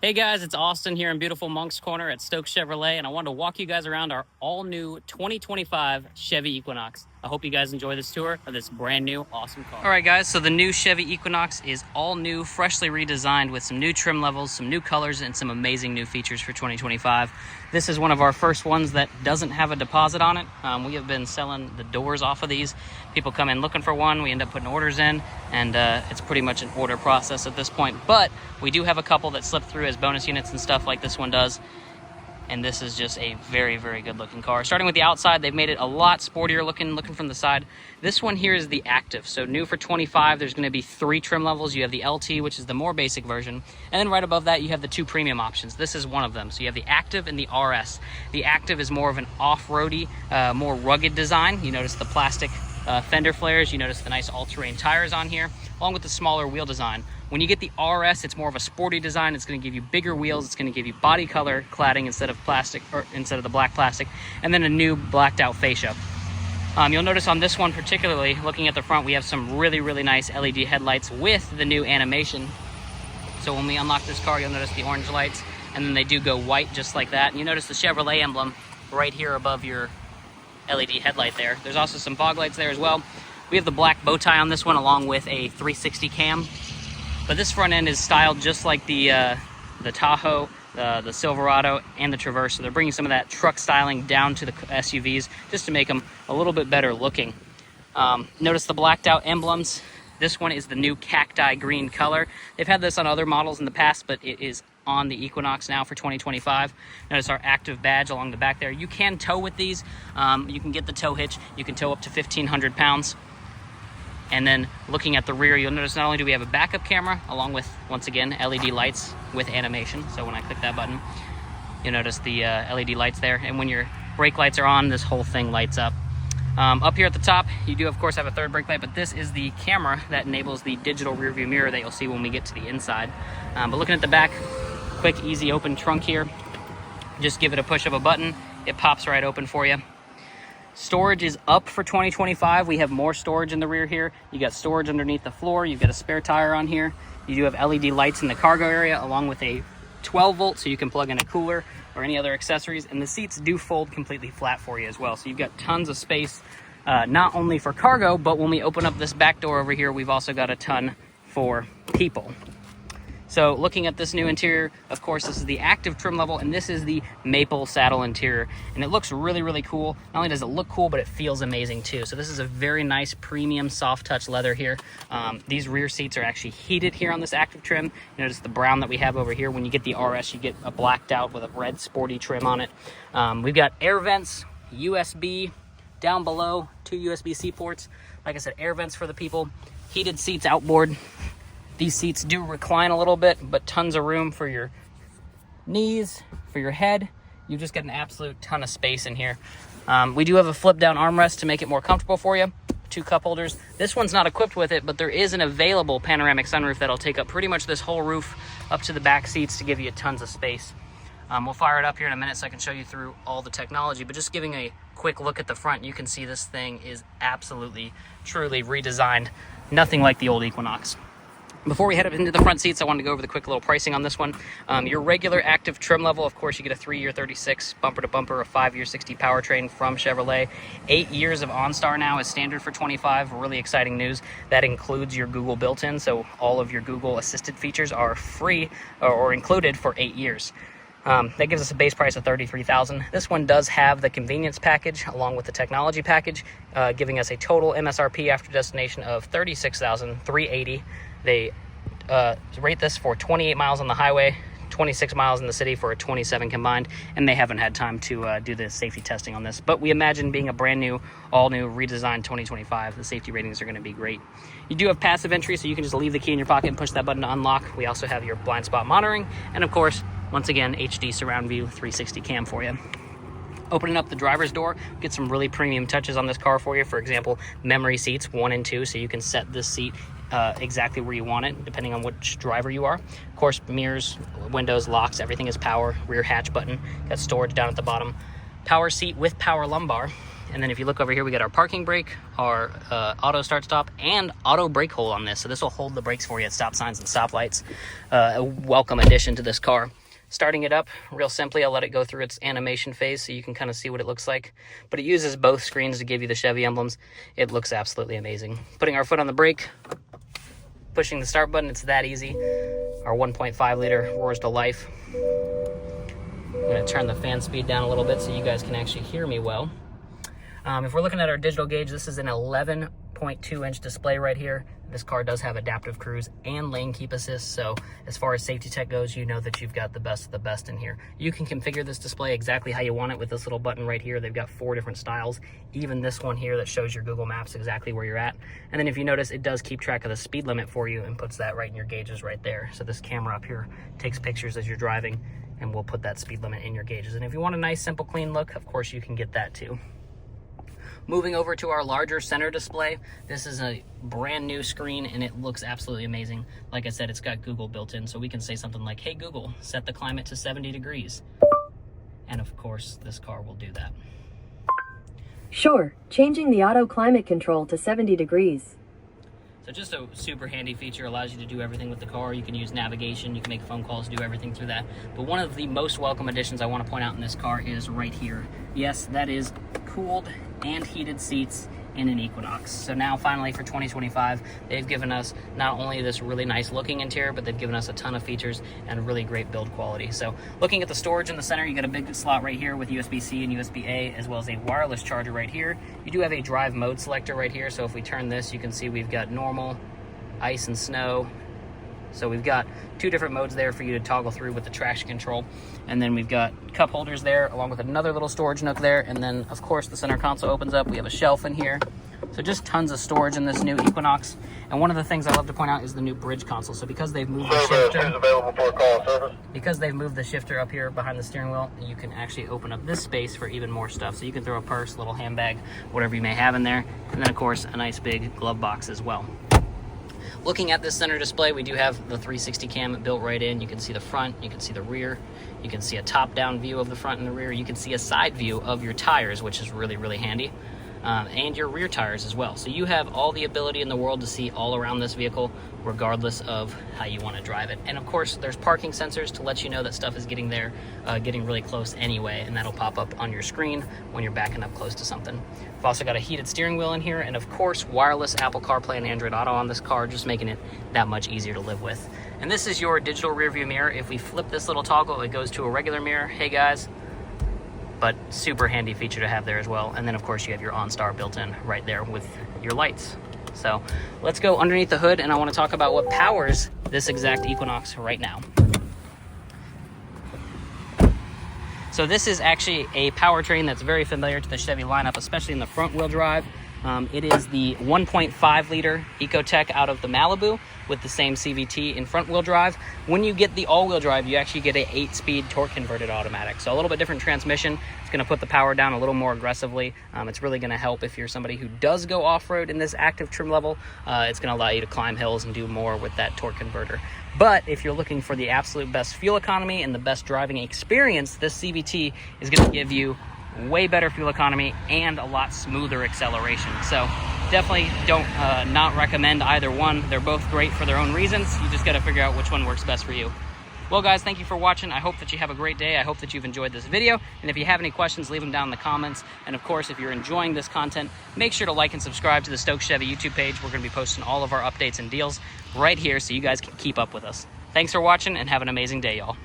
Hey guys, it's Austin here in beautiful Monk's Corner at Stokes Chevrolet, and I wanted to walk you guys around our all-new 2025 Chevy Equinox. I hope you guys enjoy this tour of this brand new awesome car. All right guys, so the new Chevy Equinox is all new, freshly redesigned with some new trim levels, some new colors, and some amazing new features for 2025. This is one of our first ones that doesn't have a deposit on it. We have been selling the doors off of these. People come in looking for one, we end up putting orders in, and it's pretty much an order process at this point. But we do have a couple that slip through as bonus units and stuff like this one does. And this is just a very, very good looking car. Starting with the outside, they've made it a lot sportier looking from the side. This one here is the Active. So new for 25, there's gonna be 3 trim levels. You have the LT, which is the more basic version. And then right above that, you have the 2 premium options. This is one of them. So you have the Active and the RS. The Active is more of an off-roady, more rugged design. You notice the plastic fender flares. You notice the nice all-terrain tires on here, along with the smaller wheel design. When you get the RS, it's more of a sporty design. It's going to give you bigger wheels. It's going to give you body color cladding instead of plastic, or instead of the black plastic, and then a new blacked out fascia. You'll notice on this one particularly, looking at the front, we have some really, really nice LED headlights with the new animation. So when we unlock this car, you'll notice the orange lights, and then they do go white just like that. And you notice the Chevrolet emblem right here above your LED headlight there. There's also some fog lights there as well. We have the black bow tie on this one along with a 360 cam. But this front end is styled just like the Tahoe, the Silverado, and the Traverse. So they're bringing some of that truck styling down to the SUVs just to make them a little bit better looking. Notice the blacked out emblems. This one is the new cacti green color. They've had this on other models in the past, but it is on the Equinox now for 2025. Notice our Active badge along the back there. You can tow with these. You can get the tow hitch. You can tow up to 1,500 pounds. And then looking at the rear, you'll notice not only do we have a backup camera, along with, once again, LED lights with animation. So when I click that button, you'll notice the LED lights there. And when your brake lights are on, this whole thing lights up. Up here at the top, you do, of course, have a third brake light, but this is the camera that enables the digital rear view mirror that you'll see when we get to the inside. But looking at the back, quick, easy open trunk here. Just give it a push of a button. It pops right open for you. Storage is up for 2025. We have more storage in the rear here. You got storage underneath the floor. You've got a spare tire on here. You do have LED lights in the cargo area along with a 12 volt so you can plug in a cooler or any other accessories. And the seats do fold completely flat for you as well. So you've got tons of space, not only for cargo, but when we open up this back door over here, we've also got a ton for people. So looking at this new interior, of course, this is the Active trim level, and this is the maple saddle interior. And it looks really, really cool. Not only does it look cool, but it feels amazing too. So this is a very nice premium soft touch leather here. These rear seats are actually heated here on this Active trim. Notice the brown that we have over here. When you get the RS, you get a blacked out with a red sporty trim on it. We've got air vents, USB down below, 2 USB-C ports. Like I said, air vents for the people, heated seats outboard. These seats do recline a little bit, but tons of room for your knees, for your head. You just get an absolute ton of space in here. We do have a flip down armrest to make it more comfortable for you. 2 cup holders. This one's not equipped with it, but there is an available panoramic sunroof that'll take up pretty much this whole roof up to the back seats to give you tons of space. We'll fire it up here in a minute so I can show you through all the technology, but just giving a quick look at the front, you can see this thing is absolutely, truly redesigned. Nothing like the old Equinox. Before we head up into the front seats, I wanted to go over the quick little pricing on this one. Your regular Active trim level, of course, you get a 3-year 36 bumper to bumper, a 5-year 60 powertrain from Chevrolet. 8 years of OnStar now is standard for 25. Really exciting news. That includes your Google built-in, so all of your Google assisted features are free or included for 8 years. That gives us a base price of $33,000. This one does have the convenience package along with the technology package, giving us a total MSRP after destination of $36,380. They rate this for 28 miles on the highway, 26 miles in the city for a 27 combined, and they haven't had time to do the safety testing on this. But we imagine being a brand new, all new, redesigned 2025, the safety ratings are going to be great. You do have passive entry, so you can just leave the key in your pocket and push that button to unlock. We also have your blind spot monitoring, and of course, once again, HD surround view 360 cam for you. Opening up the driver's door, get some really premium touches on this car for you. For example, memory seats 1 and 2, so you can set this seat exactly where you want it, depending on which driver you are. Of course, mirrors, windows, locks, everything is power. Rear hatch button, got storage down at the bottom. power seat with power lumbar. And then if you look over here, we got our parking brake, our auto start stop, and auto brake hold on this. So this will hold the brakes for you at stop signs and stoplights. A welcome addition to this car. Starting it up, real simply, I'll let it go through its animation phase so you can kind of see what it looks like. But it uses both screens to give you the Chevy emblems. It looks absolutely amazing. Putting our foot on the brake, pushing the start button, it's that easy. Our 1.5 liter roars to life. I'm going to turn the fan speed down a little bit so you guys can actually hear me well. If we're looking at our digital gauge, this is an 11.2 inch display right here. This car does have adaptive cruise and lane keep assist, so as far as safety tech goes, you know that you've got the best of the best in here. You can configure this display exactly how you want it with this little button right here. They've got 4 different styles, even this one here that shows your Google Maps exactly where you're at. And then if you notice, it does keep track of the speed limit for you and puts that right in your gauges right there. So this camera up here takes pictures as you're driving, and we'll put that speed limit in your gauges. And if you want a nice, simple, clean look, of course you can get that too. Moving over to our larger center display, this is a brand new screen and it looks absolutely amazing. Like I said, it's got Google built in, so we can say something like, hey Google, set the climate to 70 degrees. And of course, this car will do that. Sure, changing the auto climate control to 70 degrees. So just a super handy feature, allows you to do everything with the car. You can use navigation, you can make phone calls, do everything through that. But one of the most welcome additions I want to point out in this car is right here. Yes, that is cooled and heated seats in an Equinox. So now finally for 2025, they've given us not only this really nice looking interior, but they've given us a ton of features and really great build quality. So looking at the storage in the center, you got a big slot right here with USB-C and USB-A, as well as a wireless charger right here. You do have a drive mode selector right here. So if we turn this, you can see we've got normal, ice and snow. So we've got 2 different modes there for you to toggle through with the traction control. And then we've got cup holders there, along with another little storage nook there. And then, of course, the center console opens up. We have a shelf in here. So just tons of storage in this new Equinox. And one of the things I love to point out is the new bridge console. So because they've moved the shifter, up here behind the steering wheel, you can actually open up this space for even more stuff. So you can throw a purse, little handbag, whatever you may have in there. And then, of course, a nice big glove box as well. Looking at this center display, we do have the 360 cam built right in. You can see the front, you can see the rear, you can see a top-down view of the front and the rear, you can see a side view of your tires, which is really, really handy, and your rear tires as well. So you have all the ability in the world to see all around this vehicle, regardless of how you want to drive it. And of course, there's parking sensors to let you know that stuff is getting there, getting really close anyway, and that'll pop up on your screen when you're backing up close to something. We've also got a heated steering wheel in here, and of course, wireless Apple CarPlay and Android Auto on this car, just making it that much easier to live with. And this is your digital rear view mirror. If we flip this little toggle, it goes to a regular mirror. Hey guys, but super handy feature to have there as well. And then of course you have your OnStar built in right there with your lights. So let's go underneath the hood, and I want to talk about what powers this exact Equinox right now. So this is actually a powertrain that's very familiar to the Chevy lineup, especially in the front wheel drive. It is the 1.5 liter Ecotec out of the Malibu with the same CVT in front wheel drive. When you get the all wheel drive, you actually get a 8-speed torque converted automatic. So a little bit different transmission. It's going to put the power down a little more aggressively. It's really going to help if you're somebody who does go off-road in this active trim level. It's going to allow you to climb hills and do more with that torque converter. But if you're looking for the absolute best fuel economy and the best driving experience, this CVT is going to give you way better fuel economy and a lot smoother acceleration. So definitely don't not recommend either one. They're both great for their own reasons. You just got to figure out which one works best for you. Well guys, thank you for watching. I hope that you have a great day. I hope that you've enjoyed this video. And if you have any questions, leave them down in the comments. And of course, if you're enjoying this content, make sure to like and subscribe to the Stokes Chevy YouTube page. We're going to be posting all of our updates and deals right here so you guys can keep up with us. Thanks for watching and have an amazing day, y'all.